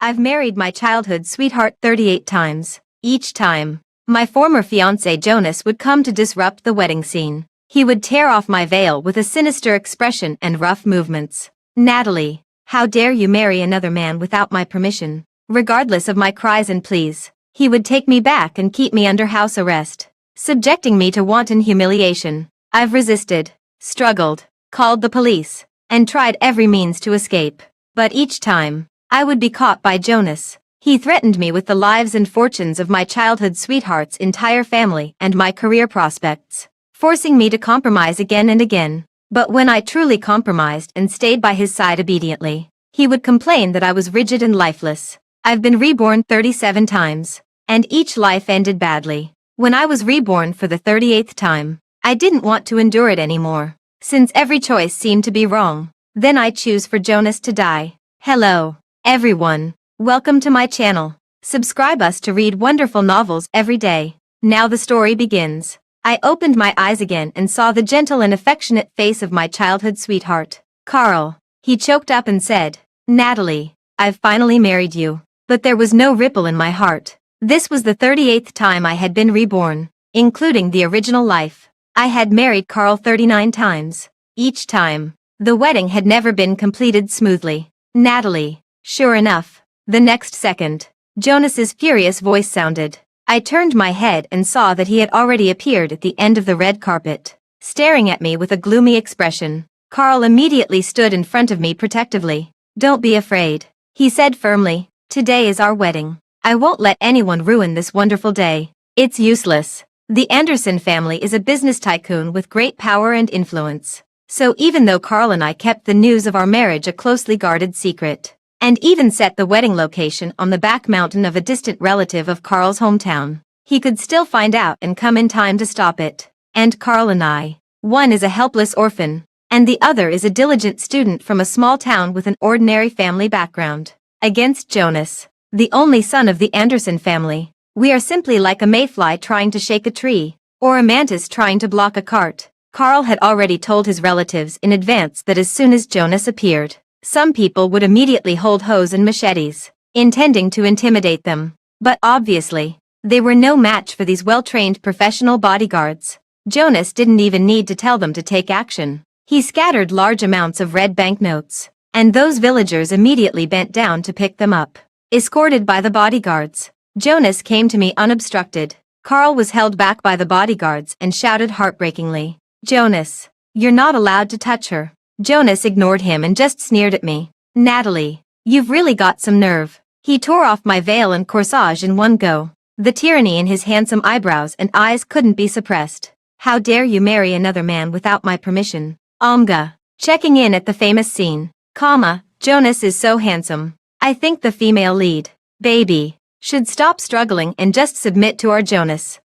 I've married my childhood sweetheart 38 times. Each time, my former fiancé Jonas would come to disrupt the wedding scene. He would tear off my veil with a sinister expression and rough movements. Natalie, how dare you marry another man without my permission? Regardless of my cries and pleas, he would take me back and keep me under house arrest, subjecting me to wanton humiliation. I've resisted, struggled, called the police, and tried every means to escape. But each time, I would be caught by Jonas. He threatened me with the lives and fortunes of my childhood sweetheart's entire family and my career prospects, forcing me to compromise again and again. But when I truly compromised and stayed by his side obediently, he would complain that I was rigid and lifeless. I've been reborn 37 times, and each life ended badly. When I was reborn for the 38th time, I didn't want to endure it anymore. Since every choice seemed to be wrong, then I choose for Jonas to die. Hello, everyone. Welcome to my channel. Subscribe us to read wonderful novels every day. Now the story begins. I opened my eyes again and saw the gentle and affectionate face of my childhood sweetheart, Carl. He choked up and said, "Natalie, I've finally married you." But there was no ripple in my heart. This was the 38th time I had been reborn, including the original life. I had married Carl 39 times. Each time, the wedding had never been completed smoothly. "Natalie." Sure enough, the next second, Jonas's furious voice sounded. I turned my head and saw that he had already appeared at the end of the red carpet, staring at me with a gloomy expression. Carl immediately stood in front of me protectively. "Don't be afraid," he said firmly. "Today is our wedding. I won't let anyone ruin this wonderful day. It's useless. The Anderson family is a business tycoon with great power and influence. So even though Carl and I kept the news of our marriage a closely guarded secret, and even set the wedding location on the back mountain of a distant relative of Carl's hometown, he could still find out and come in time to stop it. And Carl and I, one is a helpless orphan, and the other is a diligent student from a small town with an ordinary family background. Against Jonas, the only son of the Anderson family, we are simply like a mayfly trying to shake a tree, or a mantis trying to block a cart. Carl had already told his relatives in advance that as soon as Jonas appeared, some people would immediately hold hoes and machetes, intending to intimidate them. But obviously, they were no match for these well-trained professional bodyguards. Jonas didn't even need to tell them to take action. He scattered large amounts of red banknotes, and those villagers immediately bent down to pick them up. Escorted by the bodyguards, Jonas came to me unobstructed. Carl was held back by the bodyguards and shouted heartbreakingly, "Jonas, you're not allowed to touch her." Jonas ignored him and just sneered at me. "Natalie, you've really got some nerve." He tore off my veil and corsage in one go. The tyranny in his handsome eyebrows and eyes couldn't be suppressed. "How dare you marry another man without my permission?" Omga. Checking in at the famous scene, Jonas is so handsome. I think the female lead, baby, should stop struggling and just submit to our Jonas.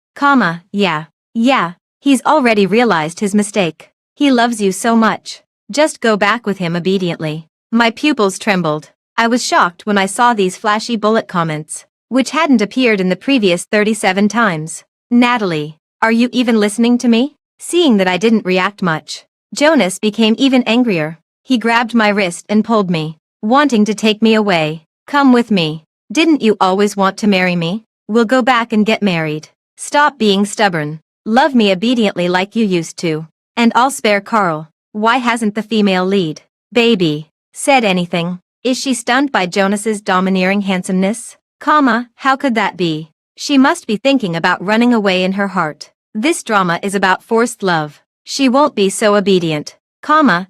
Yeah, he's already realized his mistake. He loves you so much. Just go back with him obediently. My pupils trembled. I was shocked when I saw these flashy bullet comments, which hadn't appeared in the previous 37 times. "Natalie, are you even listening to me?" Seeing that I didn't react much, Jonas became even angrier. He grabbed my wrist and pulled me, wanting to take me away. "Come with me. Didn't you always want to marry me? We'll go back and get married. Stop being stubborn. Love me obediently like you used to, and I'll spare Carl." Why hasn't the female lead, baby, said anything? Is she stunned by Jonas's domineering handsomeness? How could that be? She must be thinking about running away in her heart. This drama is about forced love. She won't be so obedient.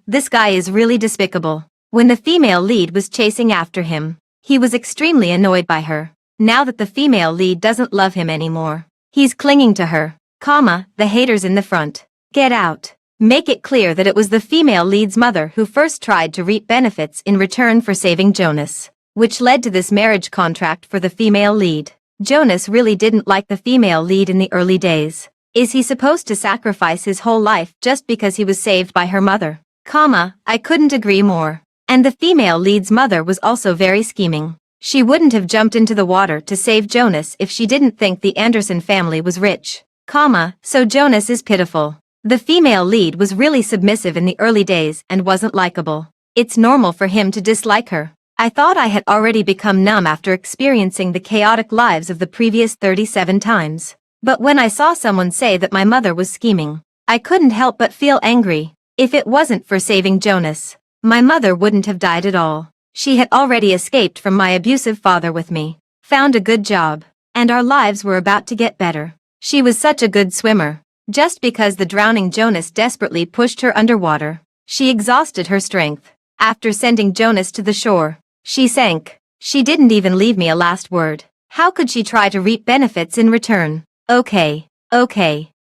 This guy is really despicable. When the female lead was chasing after him, he was extremely annoyed by her. Now that the female lead doesn't love him anymore, he's clinging to her. The haters in the front. Get out. Make it clear that it was the female lead's mother who first tried to reap benefits in return for saving Jonas, which led to this marriage contract for the female lead. Jonas really didn't like the female lead in the early days. Is he supposed to sacrifice his whole life just because he was saved by her mother? I couldn't agree more. And the female lead's mother was also very scheming. She wouldn't have jumped into the water to save Jonas if she didn't think the Anderson family was rich. So Jonas is pitiful. The female lead was really submissive in the early days and wasn't likable. It's normal for him to dislike her. I thought I had already become numb after experiencing the chaotic lives of the previous 37 times. But when I saw someone say that my mother was scheming, I couldn't help but feel angry. If it wasn't for saving Jonas, my mother wouldn't have died at all. She had already escaped from my abusive father with me, found a good job, and our lives were about to get better. She was such a good swimmer. Just because the drowning Jonas desperately pushed her underwater, she exhausted her strength. After sending Jonas to the shore, she sank. She didn't even leave me a last word. How could she try to reap benefits in return? Okay.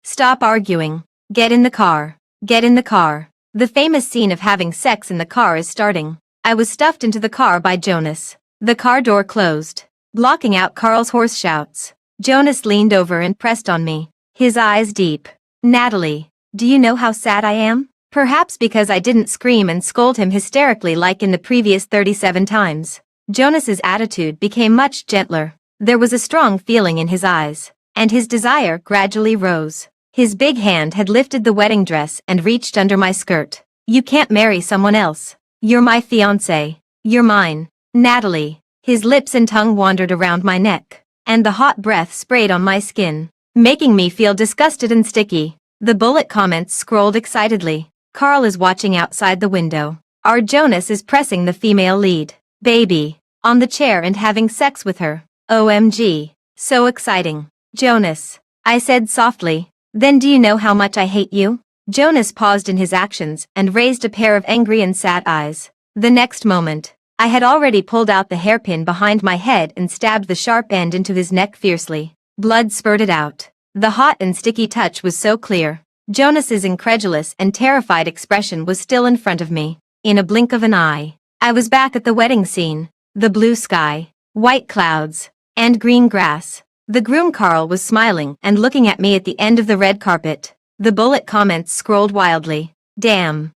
Stop arguing. Get in the car. Get in the car. The famous scene of having sex in the car is starting. I was stuffed into the car by Jonas. The car door closed, blocking out Carl's hoarse shouts. Jonas leaned over and pressed on me, his eyes deep. Natalie, do you know how sad I am? Perhaps because I didn't scream and scold him hysterically like in the previous 37 times. Jonas's attitude became much gentler. There was a strong feeling in his eyes, and his desire gradually rose. His big hand had lifted the wedding dress and reached under my skirt. You can't marry someone else. You're my fiancé. You're mine. Natalie. His lips and tongue wandered around my neck, and the hot breath sprayed on my skin, making me feel disgusted and sticky. The bullet comments scrolled excitedly. Carl is watching outside the window. Our Jonas is pressing the female lead, baby, on the chair and having sex with her. OMG. So exciting. Jonas, I said softly, then do you know how much I hate you? Jonas paused in his actions and raised a pair of angry and sad eyes. The next moment, I had already pulled out the hairpin behind my head and stabbed the sharp end into his neck fiercely. Blood spurted out. The hot and sticky touch was so clear. Jonas's incredulous and terrified expression was still in front of me. In a blink of an eye, I was back at the wedding scene. The blue sky, white clouds, and green grass. The groom Carl was smiling and looking at me at the end of the red carpet. The bullet comments scrolled wildly. Damn.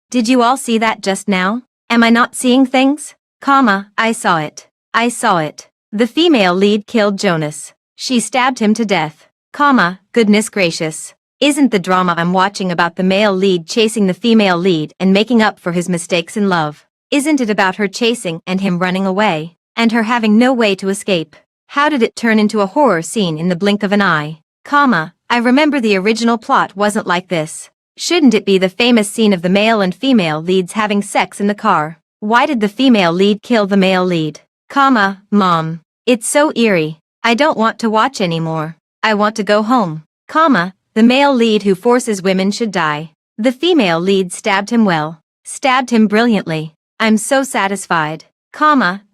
Did you all see that just now? Am I not seeing things? I saw it. The female lead killed Jonas. She stabbed him to death. Goodness gracious. Isn't the drama I'm watching about the male lead chasing the female lead and making up for his mistakes in love? Isn't it about her chasing and him running away, and her having no way to escape? How did it turn into a horror scene in the blink of an eye? I remember the original plot wasn't like this. Shouldn't it be the famous scene of the male and female leads having sex in the car? Why did the female lead kill the male lead? Mom. It's so eerie. I don't want to watch anymore. I want to go home. The male lead who forces women should die. The female lead stabbed him well. Stabbed him brilliantly. I'm so satisfied.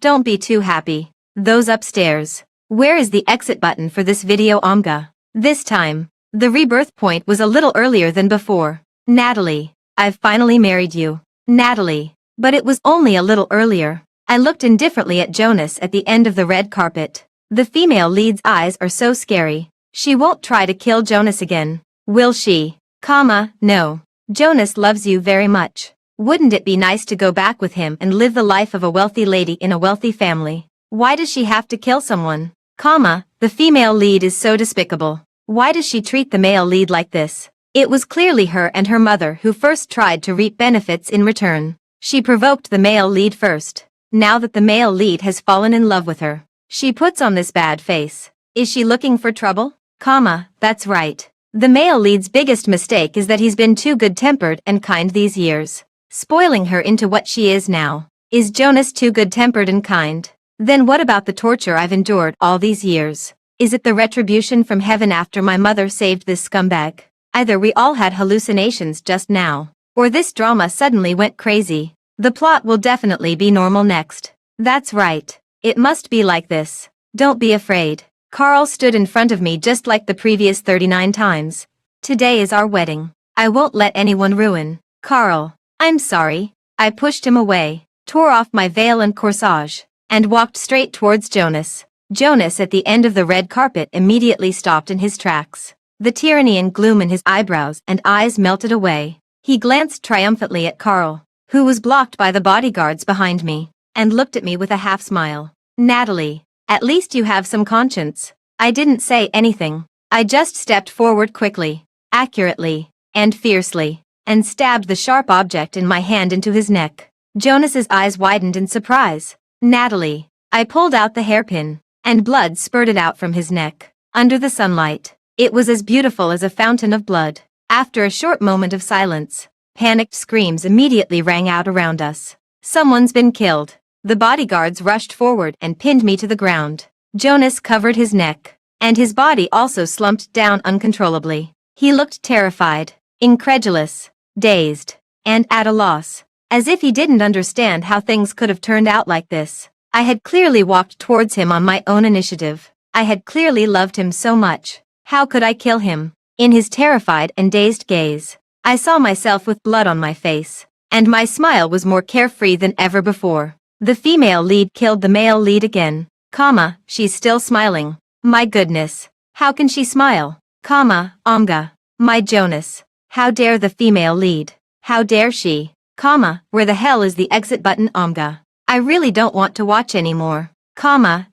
Don't be too happy. Those upstairs. Where is the exit button for this video, Omga? This time, the rebirth point was a little earlier than before. Natalie, I've finally married you. Natalie. But it was only a little earlier. I looked indifferently at Jonas at the end of the red carpet. The female lead's eyes are so scary. She won't try to kill Jonas again, will she? No. Jonas loves you very much. Wouldn't it be nice to go back with him and live the life of a wealthy lady in a wealthy family? Why does she have to kill someone? The female lead is so despicable. Why does she treat the male lead like this? It was clearly her and her mother who first tried to reap benefits in return. She provoked the male lead first. Now that the male lead has fallen in love with her, she puts on this bad face. Is she looking for trouble? That's right. The male lead's biggest mistake is that he's been too good-tempered and kind these years, spoiling her into what she is now. Is Jonas too good-tempered and kind? Then what about the torture I've endured all these years? Is it the retribution from heaven after my mother saved this scumbag? Either we all had hallucinations just now, or this drama suddenly went crazy. The plot will definitely be normal next. That's right. It must be like this. Don't be afraid. Carl stood in front of me just like the previous 39 times. Today is our wedding. I won't let anyone ruin. Carl, I'm sorry. I pushed him away, tore off my veil and corsage, and walked straight towards Jonas. Jonas at the end of the red carpet immediately stopped in his tracks. The tyranny and gloom in his eyebrows and eyes melted away. He glanced triumphantly at Carl, who was blocked by the bodyguards behind me, and looked at me with a half-smile. Natalie, at least you have some conscience. I didn't say anything. I just stepped forward quickly, accurately, and fiercely, and stabbed the sharp object in my hand into his neck. Jonas's eyes widened in surprise. Natalie. I pulled out the hairpin, and blood spurted out from his neck. Under the sunlight, it was as beautiful as a fountain of blood. After a short moment of silence, panicked screams immediately rang out around us. Someone's been killed. The bodyguards rushed forward and pinned me to the ground. Jonas covered his neck, and his body also slumped down uncontrollably. He looked terrified, incredulous, dazed, and at a loss, as if he didn't understand how things could have turned out like this. I had clearly walked towards him on my own initiative. I had clearly loved him so much. How could I kill him? In his terrified and dazed gaze, I saw myself with blood on my face, and my smile was more carefree than ever before. The female lead killed the male lead again. She's still smiling. My goodness. How can she smile? Omga. My Jonas. How dare the female lead? How dare she? Where the hell is the exit button, Omga? I really don't want to watch anymore.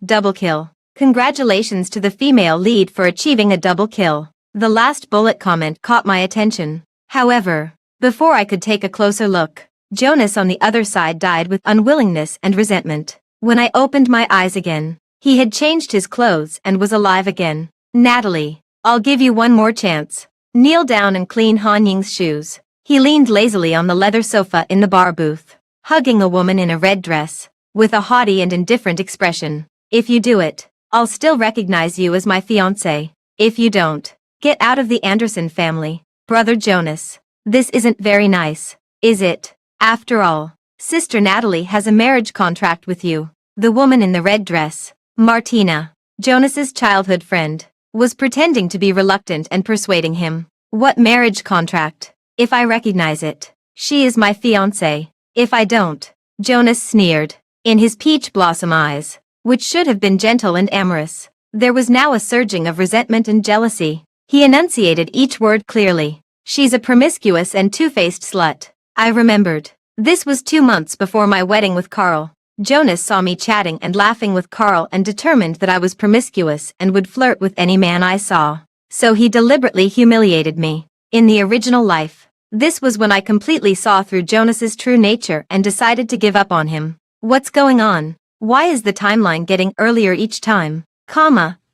Double kill. Congratulations to the female lead for achieving a double kill. The last bullet comment caught my attention. However, before I could take a closer look, Jonas on the other side died with unwillingness and resentment. When I opened my eyes again, he had changed his clothes and was alive again. Natalie, I'll give you one more chance. Kneel down and clean Han Ying's shoes. He leaned lazily on the leather sofa in the bar booth, hugging a woman in a red dress, with a haughty and indifferent expression. If you do it, I'll still recognize you as my fiancé. If you don't, get out of the Anderson family, Brother Jonas. This isn't very nice, is it? After all, Sister Natalie has a marriage contract with you. The woman in the red dress, Martina, Jonas's childhood friend, was pretending to be reluctant and persuading him. What marriage contract? If I recognize it, she is my fiancé. If I don't, Jonas sneered. In his peach blossom eyes, which should have been gentle and amorous, there was now a surging of resentment and jealousy. He enunciated each word clearly. She's a promiscuous and two-faced slut. I remembered. This was 2 months before my wedding with Carl. Jonas saw me chatting and laughing with Carl and determined that I was promiscuous and would flirt with any man I saw. So he deliberately humiliated me. In the original life, this was when I completely saw through Jonas's true nature and decided to give up on him. What's going on? Why is the timeline getting earlier each time?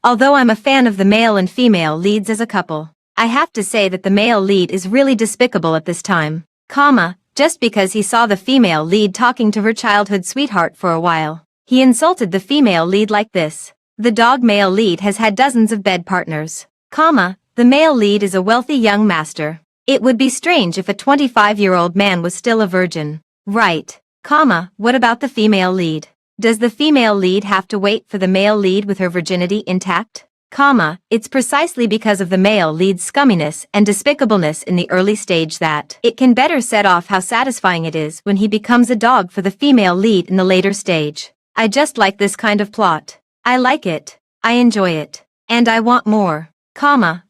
Although I'm a fan of the male and female leads as a couple, I have to say that the male lead is really despicable at this time. Just because he saw the female lead talking to her childhood sweetheart for a while, he insulted the female lead like this. The dog male lead has had dozens of bed partners. The male lead is a wealthy young master. It would be strange if a 25-year-old man was still a virgin. Right. What about the female lead? Does the female lead have to wait for the male lead with her virginity intact? It's precisely because of the male lead's scumminess and despicableness in the early stage that it can better set off how satisfying it is when he becomes a dog for the female lead in the later stage. I just like this kind of plot. I like it. I enjoy it. And I want more.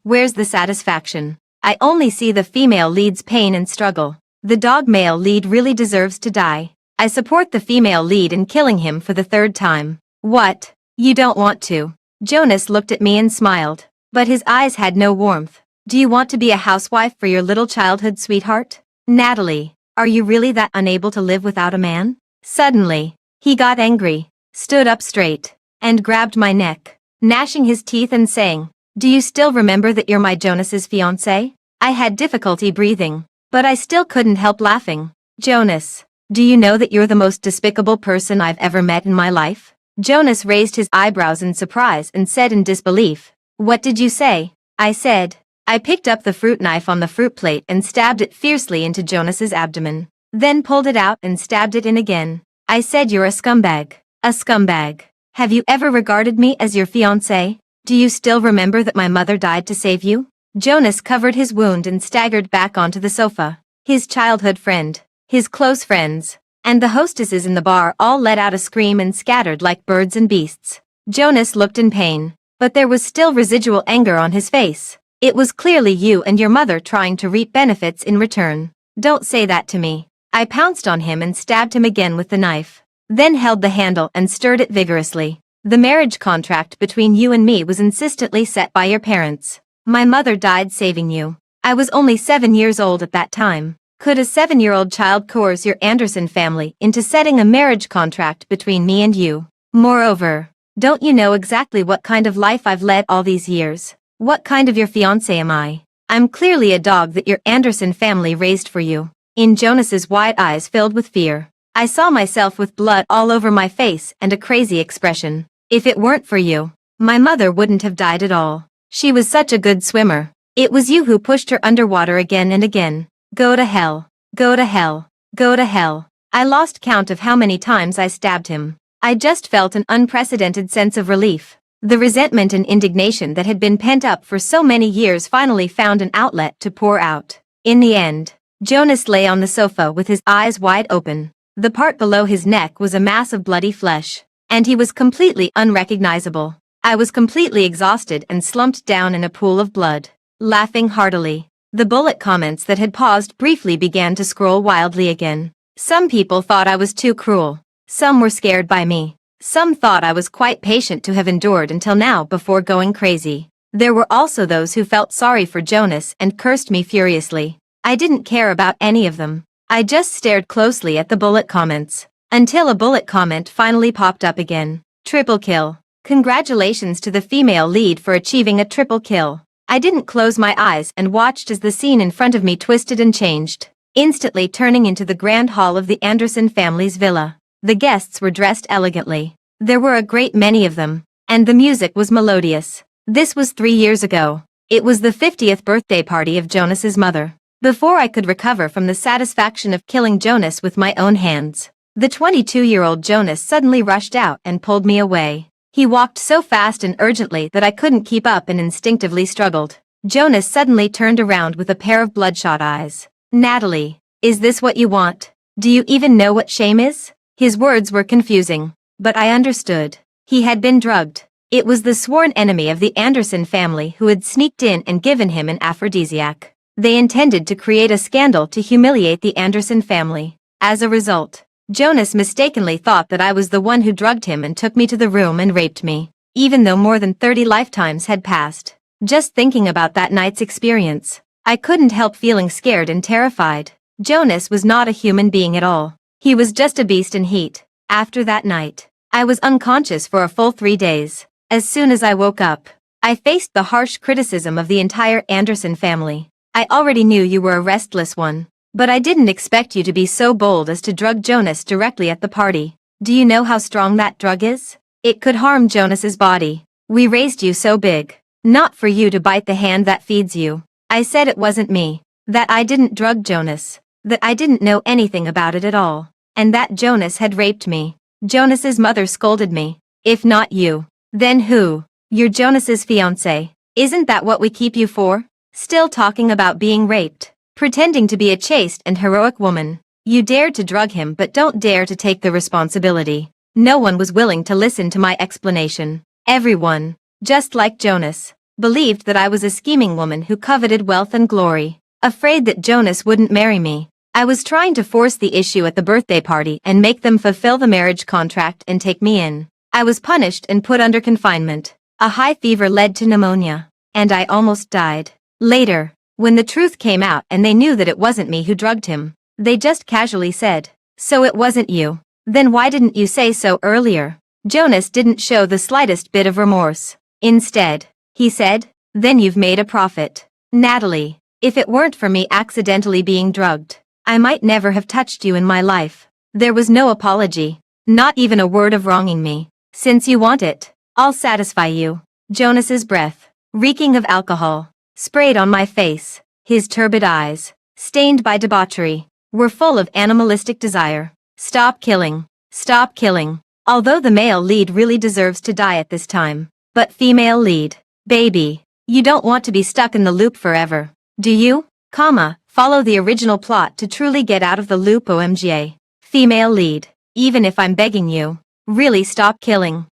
Where's the satisfaction? I only see the female lead's pain and struggle. The dog male lead really deserves to die. I support the female lead in killing him for the 3rd time. What? You don't want to? Jonas looked at me and smiled, but his eyes had no warmth. Do you want to be a housewife for your little childhood sweetheart? Natalie, are you really that unable to live without a man? Suddenly, he got angry, stood up straight, and grabbed my neck, gnashing his teeth and saying, "Do you still remember that you're my Jonas's fiancé?" I had difficulty breathing, but I still couldn't help laughing. Jonas, do you know that you're the most despicable person I've ever met in my life? Jonas raised his eyebrows in surprise and said in disbelief, "What did you say?" I said. I picked up the fruit knife on the fruit plate and stabbed it fiercely into Jonas's abdomen, then pulled it out and stabbed it in again. I said, "You're a scumbag. A scumbag. Have you ever regarded me as your fiancé? Do you still remember that my mother died to save you?" Jonas covered his wound and staggered back onto the sofa. His childhood friend, his close friends, and the hostesses in the bar all let out a scream and scattered like birds and beasts. Jonas looked in pain, but there was still residual anger on his face. It was clearly you and your mother trying to reap benefits in return. Don't say that to me. I pounced on him and stabbed him again with the knife, then held the handle and stirred it vigorously. The marriage contract between you and me was insistently set by your parents. My mother died saving you. I was only 7 years old at that time. Could a 7-year-old child coerce your Anderson family into setting a marriage contract between me and you? Moreover, don't you know exactly what kind of life I've led all these years? What kind of your fiancé am I? I'm clearly a dog that your Anderson family raised for you. In Jonas's wide eyes filled with fear, I saw myself with blood all over my face and a crazy expression. If it weren't for you, my mother wouldn't have died at all. She was such a good swimmer. It was you who pushed her underwater again and again. Go to hell. Go to hell. Go to hell. I lost count of how many times I stabbed him. I just felt an unprecedented sense of relief. The resentment and indignation that had been pent up for so many years finally found an outlet to pour out. In the end, Jonas lay on the sofa with his eyes wide open. The part below his neck was a mass of bloody flesh, and he was completely unrecognizable. I was completely exhausted and slumped down in a pool of blood, laughing heartily. The bullet comments that had paused briefly began to scroll wildly again. Some people thought I was too cruel. Some were scared by me. Some thought I was quite patient to have endured until now before going crazy. There were also those who felt sorry for Jonas and cursed me furiously. I didn't care about any of them. I just stared closely at the bullet comments, until a bullet comment finally popped up again. Triple kill. Congratulations to the female lead for achieving a triple kill. I didn't close my eyes and watched as the scene in front of me twisted and changed, instantly turning into the grand hall of the Anderson family's villa. The guests were dressed elegantly. There were a great many of them, and the music was melodious. This was 3 years ago. It was the 50th birthday party of Jonas's mother. Before I could recover from the satisfaction of killing Jonas with my own hands, the 22-year-old Jonas suddenly rushed out and pulled me away. He walked so fast and urgently that I couldn't keep up and instinctively struggled. Jonas suddenly turned around with a pair of bloodshot eyes. Natalie, is this what you want? Do you even know what shame is? His words were confusing, but I understood. He had been drugged. It was the sworn enemy of the Anderson family who had sneaked in and given him an aphrodisiac. They intended to create a scandal to humiliate the Anderson family. As a result, Jonas mistakenly thought that I was the one who drugged him and took me to the room and raped me, even though more than 30 lifetimes had passed. Just thinking about that night's experience, I couldn't help feeling scared and terrified. Jonas was not a human being at all. He was just a beast in heat. After that night, I was unconscious for a full 3 days. As soon as I woke up, I faced the harsh criticism of the entire Anderson family. I already knew you were a restless one, but I didn't expect you to be so bold as to drug Jonas directly at the party. Do you know how strong that drug is? It could harm Jonas's body. We raised you so big, not for you to bite the hand that feeds you. I said it wasn't me, that I didn't drug Jonas, that I didn't know anything about it at all, and that Jonas had raped me. Jonas's mother scolded me. If not you, then who? You're Jonas's fiancé. Isn't that what we keep you for? Still talking about being raped, pretending to be a chaste and heroic woman. You dared to drug him but don't dare to take the responsibility. No one was willing to listen to my explanation. Everyone, just like Jonas, believed that I was a scheming woman who coveted wealth and glory, afraid that Jonas wouldn't marry me. I was trying to force the issue at the birthday party and make them fulfill the marriage contract and take me in. I was punished and put under confinement. A high fever led to pneumonia, and I almost died. Later, when the truth came out and they knew that it wasn't me who drugged him, they just casually said, "So it wasn't you. Then why didn't you say so earlier?" Jonas didn't show the slightest bit of remorse. Instead, he said, "Then you've made a profit. Natalie, if it weren't for me accidentally being drugged, I might never have touched you in my life." There was no apology, not even a word of wronging me. "Since you want it, I'll satisfy you." Jonas's breath, reeking of alcohol, sprayed on my face. His turbid eyes, stained by debauchery, were full of animalistic desire. Stop killing. Stop killing. Although the male lead really deserves to die at this time. But female lead, baby, you don't want to be stuck in the loop forever, do you? Follow the original plot to truly get out of the loop. OMGA. Female lead, even if I'm begging you, really stop killing.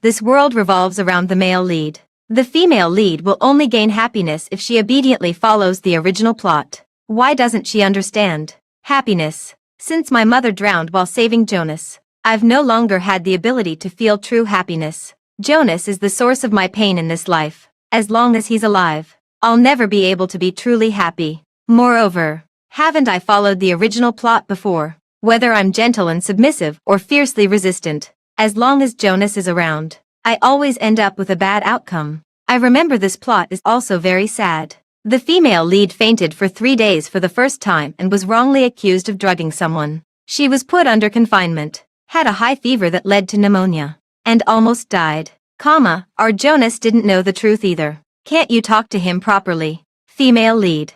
This world revolves around the male lead. The female lead will only gain happiness if she obediently follows the original plot. Why doesn't she understand? Happiness. Since my mother drowned while saving Jonas, I've no longer had the ability to feel true happiness. Jonas is the source of my pain in this life. As long as he's alive, I'll never be able to be truly happy. Moreover, Haven't I followed the original plot before? Whether I'm gentle and submissive or fiercely resistant, as long as Jonas is around, I always end up with a bad outcome. I remember this plot is also very sad. The female lead fainted for 3 days for the first time and was wrongly accused of drugging someone. She was put under confinement, had a high fever that led to pneumonia, and almost died. Our Jonas didn't know the truth either. Can't you talk to him properly? Female lead.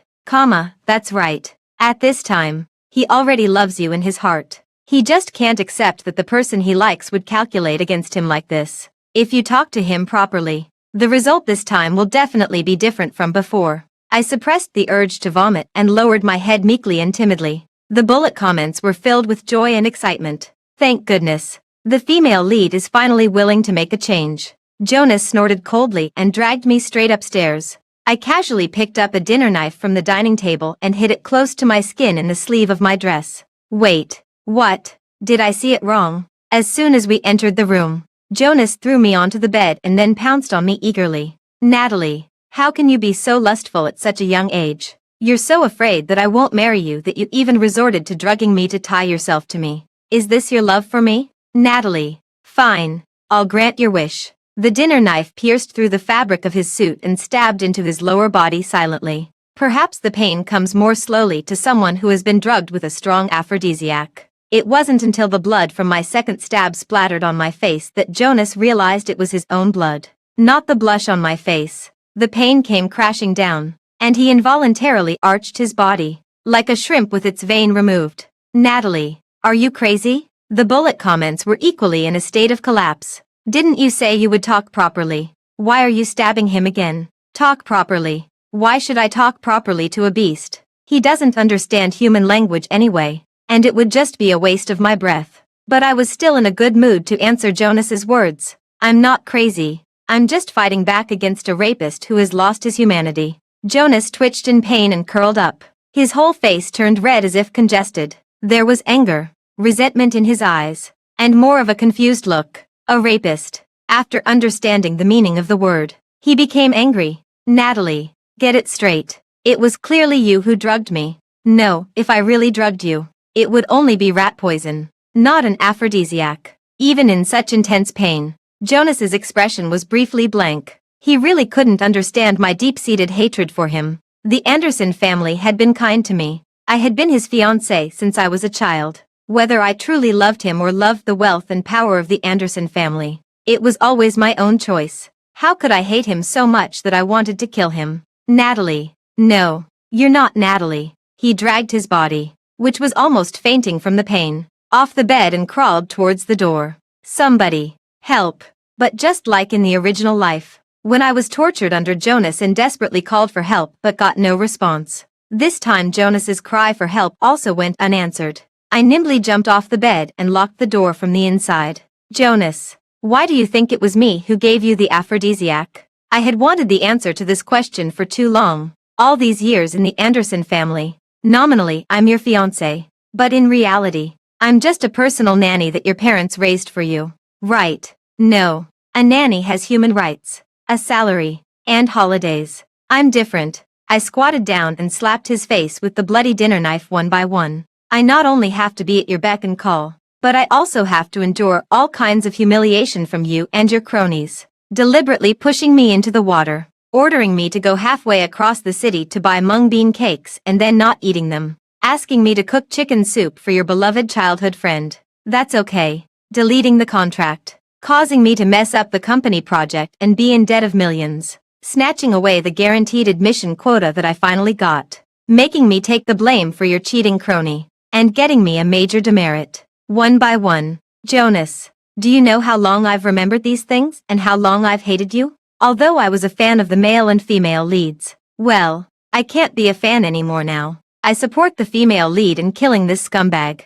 That's right. At this time, he already loves you in his heart. He just can't accept that the person he likes would calculate against him like this. If you talk to him properly, the result this time will definitely be different from before. I suppressed the urge to vomit and lowered my head meekly and timidly. The bullet comments were filled with joy and excitement. Thank goodness. The female lead is finally willing to make a change. Jonas snorted coldly and dragged me straight upstairs. I casually picked up a dinner knife from the dining table and hid it close to my skin in the sleeve of my dress. Wait, what? Did I see it wrong? As soon as we entered the room, Jonas threw me onto the bed and then pounced on me eagerly. Natalie, how can you be so lustful at such a young age? You're so afraid that I won't marry you that you even resorted to drugging me to tie yourself to me. Is this your love for me? Natalie. Fine. I'll grant your wish. The dinner knife pierced through the fabric of his suit and stabbed into his lower body silently. Perhaps the pain comes more slowly to someone who has been drugged with a strong aphrodisiac. It wasn't until the blood from my second stab splattered on my face that Jonas realized it was his own blood. Not the blush on my face. The pain came crashing down, and he involuntarily arched his body, like a shrimp with its vein removed. Natalie, are you crazy? The bullet comments were equally in a state of collapse. Didn't you say you would talk properly? Why are you stabbing him again? Talk properly. Why should I talk properly to a beast? He doesn't understand human language anyway, and it would just be a waste of my breath. But I was still in a good mood to answer Jonas's words. I'm not crazy. I'm just fighting back against a rapist who has lost his humanity. Jonas twitched in pain and curled up. His whole face turned red as if congested. There was anger, resentment in his eyes, and more of a confused look. A rapist. After understanding the meaning of the word, he became angry. Natalie, get it straight. It was clearly you who drugged me. No, if I really drugged you, it would only be rat poison, not an aphrodisiac. Even in such intense pain, Jonas's expression was briefly blank. He really couldn't understand my deep-seated hatred for him. The Anderson family had been kind to me. I had been his fiancée since I was a child. Whether I truly loved him or loved the wealth and power of the Anderson family, it was always my own choice. How could I hate him so much that I wanted to kill him? Natalie. No, you're not Natalie. He dragged his body, which was almost fainting from the pain, off the bed and crawled towards the door. Somebody. Help. But just like in the original life, when I was tortured under Jonas and desperately called for help but got no response. This time Jonas's cry for help also went unanswered. I nimbly jumped off the bed and locked the door from the inside. Jonas, why do you think it was me who gave you the aphrodisiac? I had wanted the answer to this question for too long. All these years in the Anderson family. Nominally, I'm your fiancé. But in reality, I'm just a personal nanny that your parents raised for you. Right. No. A nanny has human rights, a salary, and holidays. I'm different. I squatted down and slapped his face with the bloody dinner knife one by one. I not only have to be at your beck and call, but I also have to endure all kinds of humiliation from you and your cronies. Deliberately pushing me into the water, ordering me to go halfway across the city to buy mung bean cakes and then not eating them. Asking me to cook chicken soup for your beloved childhood friend. That's okay. Deleting the contract. Causing me to mess up the company project and be in debt of millions. Snatching away the guaranteed admission quota that I finally got. Making me take the blame for your cheating crony. And getting me a major demerit. One by one. Jonas, do you know how long I've remembered these things and how long I've hated you? Although I was a fan of the male and female leads. Well, I can't be a fan anymore now. I support the female lead in killing this scumbag.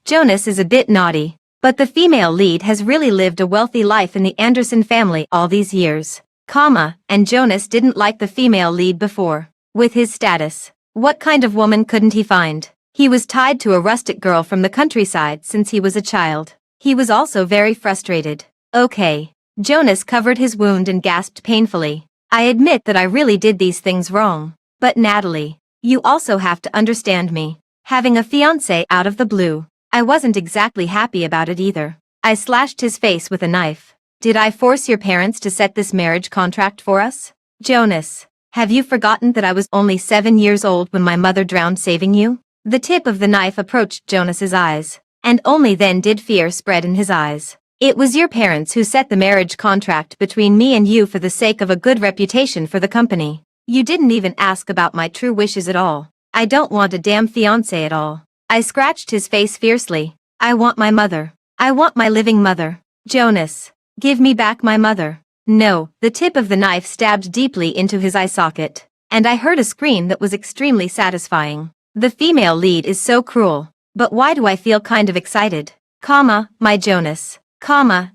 Jonas is a bit naughty. But the female lead has really lived a wealthy life in the Anderson family all these years. And Jonas didn't like the female lead before. With his status, what kind of woman couldn't he find? He was tied to a rustic girl from the countryside since he was a child. He was also very frustrated. Okay. Jonas covered his wound and gasped painfully. I admit that I really did these things wrong. But Natalie, You also have to understand me. Having a fiancé out of the blue, I wasn't exactly happy about it either. I slashed his face with a knife. Did I force your parents to set this marriage contract for us? Jonas, have you forgotten that I was only 7 years old when my mother drowned saving you? The tip of the knife approached Jonas's eyes, and only then did fear spread in his eyes. It was your parents who set the marriage contract between me and you for the sake of a good reputation for the company. You didn't even ask about my true wishes at all. I don't want a damn fiancé at all. I scratched his face fiercely. I want my mother. I want my living mother. Jonas, give me back my mother. No, the tip of the knife stabbed deeply into his eye socket, and I heard a scream that was extremely satisfying. The female lead is so cruel. But why do I feel kind of excited? My Jonas.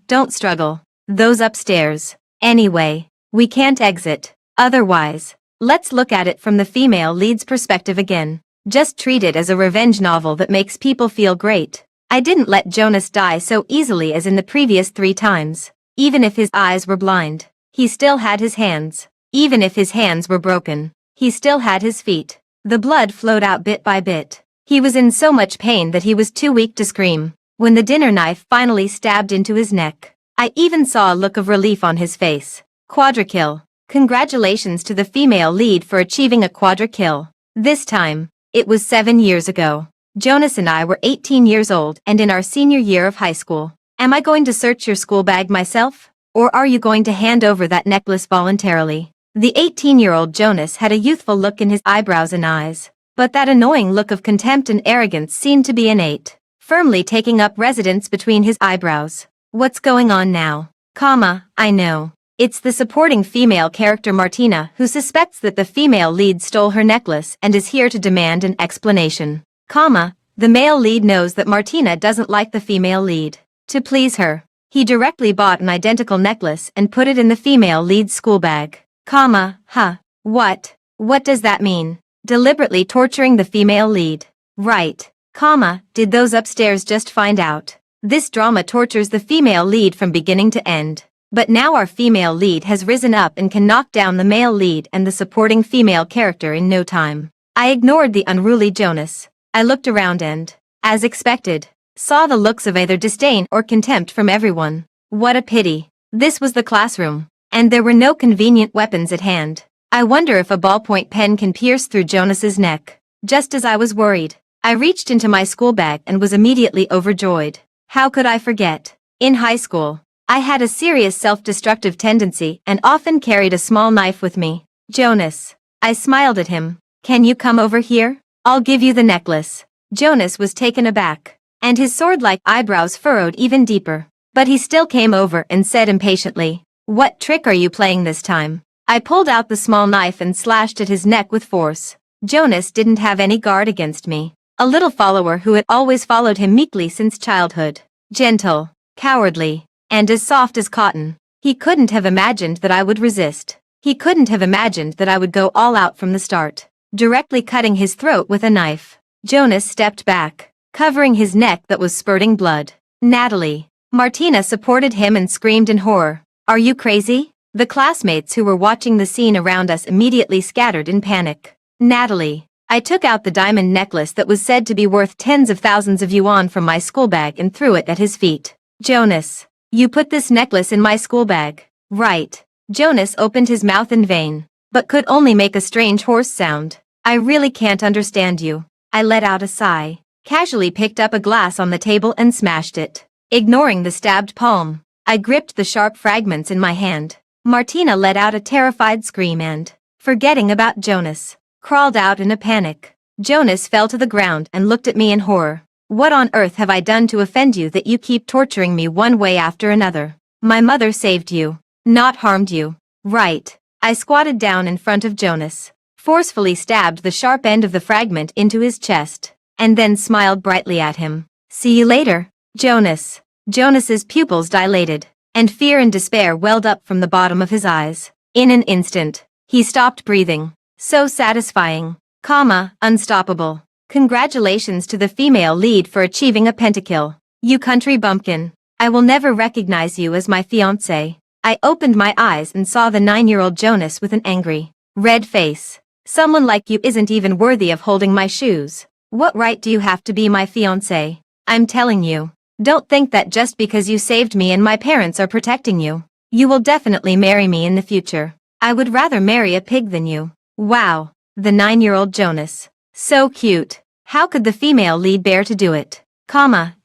Don't struggle. Those upstairs. Anyway, we can't exit. Otherwise, let's look at it from the female lead's perspective again. Just treat it as a revenge novel that makes people feel great. I didn't let Jonas die so easily as in the previous 3 times. Even if his eyes were blind, he still had his hands. Even if his hands were broken, he still had his feet. The blood flowed out bit by bit. He was in so much pain that he was too weak to scream. When the dinner knife finally stabbed into his neck, I even saw a look of relief on his face. Quadra-kill. Congratulations to the female lead for achieving a quadra-kill. This time, it was 7 years ago. Jonas and I were 18 years old and in our senior year of high school. Am I going to search your school bag myself? Or are you going to hand over that necklace voluntarily? The 18-year-old Jonas had a youthful look in his eyebrows and eyes, but that annoying look of contempt and arrogance seemed to be innate, firmly taking up residence between his eyebrows. What's going on now? I know. It's the supporting female character Martina who suspects that the female lead stole her necklace and is here to demand an explanation. The male lead knows that Martina doesn't like the female lead. To please her, he directly bought an identical necklace and put it in the female lead's school bag. What? What does that mean? Deliberately torturing the female lead. Right. Did those upstairs just find out? This drama tortures the female lead from beginning to end. But now our female lead has risen up and can knock down the male lead and the supporting female character in no time. I ignored the unruly Jonas. I looked around and, as expected, saw the looks of either disdain or contempt from everyone. What a pity. This was the classroom, and there were no convenient weapons at hand. I wonder if a ballpoint pen can pierce through Jonas's neck. Just as I was worried, I reached into my school bag and was immediately overjoyed. How could I forget? In high school, I had a serious self-destructive tendency and often carried a small knife with me. Jonas. I smiled at him. Can you come over here? I'll give you the necklace. Jonas was taken aback, and his sword-like eyebrows furrowed even deeper. But he still came over and said impatiently, "What trick are you playing this time?" I pulled out the small knife and slashed at his neck with force. Jonas didn't have any guard against me. A little follower who had always followed him meekly since childhood. Gentle, cowardly, and as soft as cotton. He couldn't have imagined that I would resist. He couldn't have imagined that I would go all out from the start, directly cutting his throat with a knife. Jonas stepped back, covering his neck that was spurting blood. Natalie. Martina supported him and screamed in horror. Are you crazy? The classmates who were watching the scene around us immediately scattered in panic. Natalie. I took out the diamond necklace that was said to be worth tens of thousands of yuan from my school bag and threw it at his feet. Jonas. You put this necklace in my school bag. Right. Jonas opened his mouth in vain, but could only make a strange hoarse sound. I really can't understand you. I let out a sigh, casually picked up a glass on the table and smashed it. Ignoring the stabbed palm, I gripped the sharp fragments in my hand. Martina let out a terrified scream and, forgetting about Jonas, crawled out in a panic. Jonas fell to the ground and looked at me in horror. What on earth have I done to offend you that you keep torturing me one way after another? My mother saved you, not harmed you. Right. I squatted down in front of Jonas, forcefully stabbed the sharp end of the fragment into his chest, and then smiled brightly at him. See you later, Jonas. Jonas's pupils dilated, and fear and despair welled up from the bottom of his eyes. In an instant, he stopped breathing. So satisfying. Unstoppable. Congratulations to the female lead for achieving a pentakill. You country bumpkin. I will never recognize you as my fiancé. I opened my eyes and saw the 9-year-old Jonas with an angry, red face. Someone like you isn't even worthy of holding my shoes. What right do you have to be my fiancé? I'm telling you. Don't think that just because you saved me and my parents are protecting you, you will definitely marry me in the future. I would rather marry a pig than you. Wow. The 9-year-old Jonas. So cute. How could the female lead bear to do it?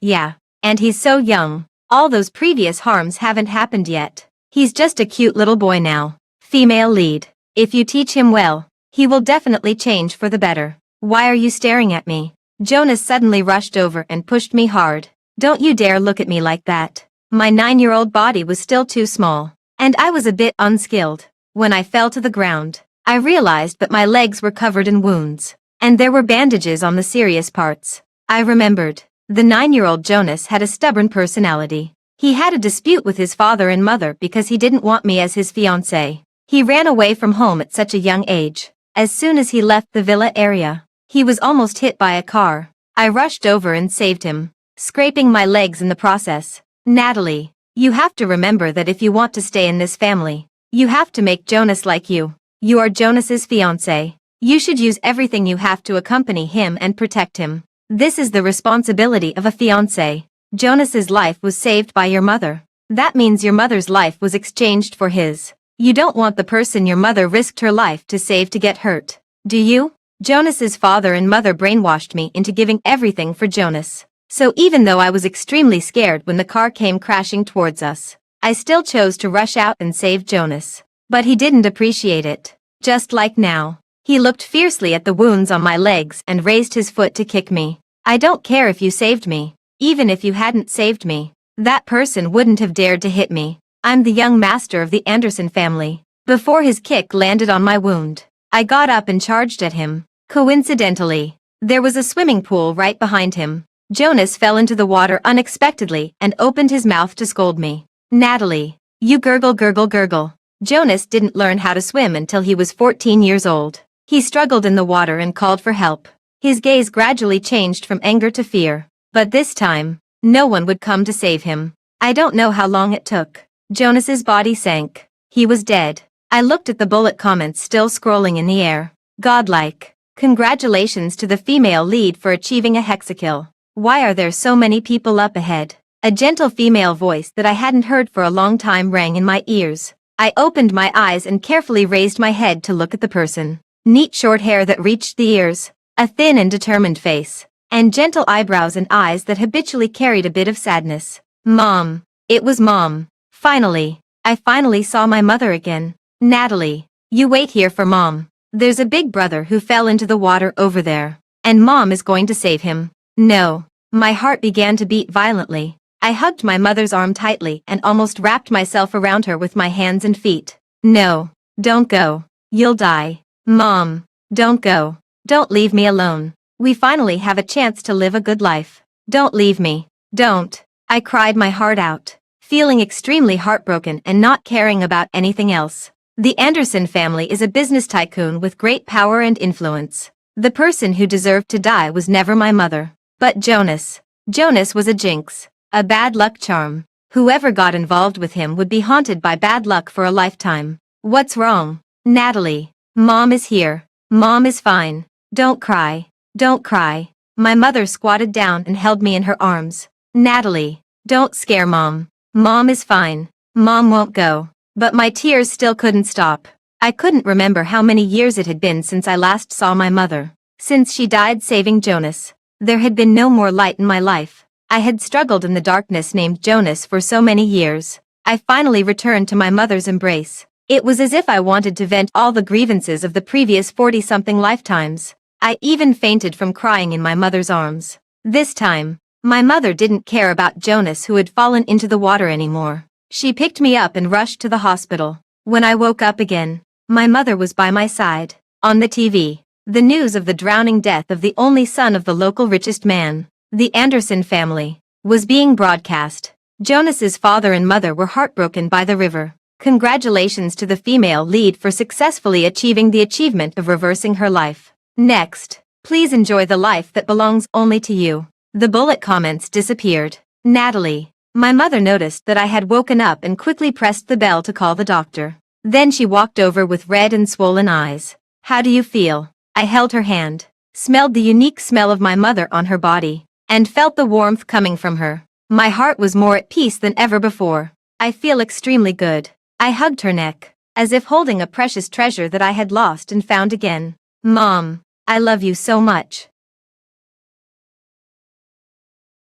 Yeah. And he's so young. All those previous harms haven't happened yet. He's just a cute little boy now. Female lead. If you teach him well, he will definitely change for the better. Why are you staring at me? Jonas suddenly rushed over and pushed me hard. Don't you dare look at me like that. My 9-year-old body was still too small, and I was a bit unskilled. When I fell to the ground, I realized that my legs were covered in wounds, and there were bandages on the serious parts. I remembered. The 9-year-old Jonas had a stubborn personality. He had a dispute with his father and mother because he didn't want me as his fiancé. He ran away from home at such a young age. As soon as he left the villa area, he was almost hit by a car. I rushed over and saved him, scraping my legs in the process. Natalie, you have to remember that if you want to stay in this family, you have to make Jonas like you. You are Jonas's fiancé. You should use everything you have to accompany him and protect him. This is the responsibility of a fiancé. Jonas's life was saved by your mother. That means your mother's life was exchanged for his. You don't want the person your mother risked her life to save to get hurt, do you? Jonas's father and mother brainwashed me into giving everything for Jonas. So even though I was extremely scared when the car came crashing towards us, I still chose to rush out and save Jonas. But he didn't appreciate it. Just like now. He looked fiercely at the wounds on my legs and raised his foot to kick me. I don't care if you saved me. Even if you hadn't saved me, that person wouldn't have dared to hit me. I'm the young master of the Anderson family. Before his kick landed on my wound, I got up and charged at him. Coincidentally, there was a swimming pool right behind him. Jonas fell into the water unexpectedly and opened his mouth to scold me. Natalie, you gurgle gurgle gurgle. Jonas didn't learn how to swim until he was 14 years old. He struggled in the water and called for help. His gaze gradually changed from anger to fear. But this time, no one would come to save him. I don't know how long it took. Jonas's body sank. He was dead. I looked at the bullet comments still scrolling in the air. Godlike. Congratulations to the female lead for achieving a hexakill. Why are there so many people up ahead? A gentle female voice that I hadn't heard for a long time rang in my ears. I opened my eyes and carefully raised my head to look at the person. Neat short hair that reached the ears, a thin and determined face, and gentle eyebrows and eyes that habitually carried a bit of sadness. Mom. It was Mom. Finally. I finally saw my mother again. Natalie. You wait here for Mom. There's a big brother who fell into the water over there, and Mom is going to save him. No. My heart began to beat violently. I hugged my mother's arm tightly and almost wrapped myself around her with my hands and feet. No. Don't go. You'll die. Mom. Don't go. Don't leave me alone. We finally have a chance to live a good life. Don't leave me. Don't. I cried my heart out, feeling extremely heartbroken and not caring about anything else. The Anderson family is a business tycoon with great power and influence. The person who deserved to die was never my mother, but Jonas. Jonas was a jinx, a bad luck charm. Whoever got involved with him would be haunted by bad luck for a lifetime. What's wrong? Natalie. Mom is here. Mom is fine. Don't cry. Don't cry. My mother squatted down and held me in her arms. Natalie. Don't scare Mom. Mom is fine. Mom won't go. But my tears still couldn't stop. I couldn't remember how many years it had been since I last saw my mother. Since she died saving Jonas, there had been no more light in my life. I had struggled in the darkness named Jonas for so many years. I finally returned to my mother's embrace. It was as if I wanted to vent all the grievances of the previous 40-something lifetimes. I even fainted from crying in my mother's arms. This time, my mother didn't care about Jonas who had fallen into the water anymore. She picked me up and rushed to the hospital. When I woke up again, my mother was by my side. On the TV, the news of the drowning death of the only son of the local richest man, the Anderson family, was being broadcast. Jonas's father and mother were heartbroken by the river. Congratulations to the female lead for successfully achieving the achievement of reversing her life. Next, please enjoy the life that belongs only to you. The bullet comments disappeared. Natalie. My mother noticed that I had woken up and quickly pressed the bell to call the doctor. Then she walked over with red and swollen eyes. How do you feel? I held her hand, smelled the unique smell of my mother on her body, and felt the warmth coming from her. My heart was more at peace than ever before. I feel extremely good. I hugged her neck, as if holding a precious treasure that I had lost and found again. Mom, I love you so much.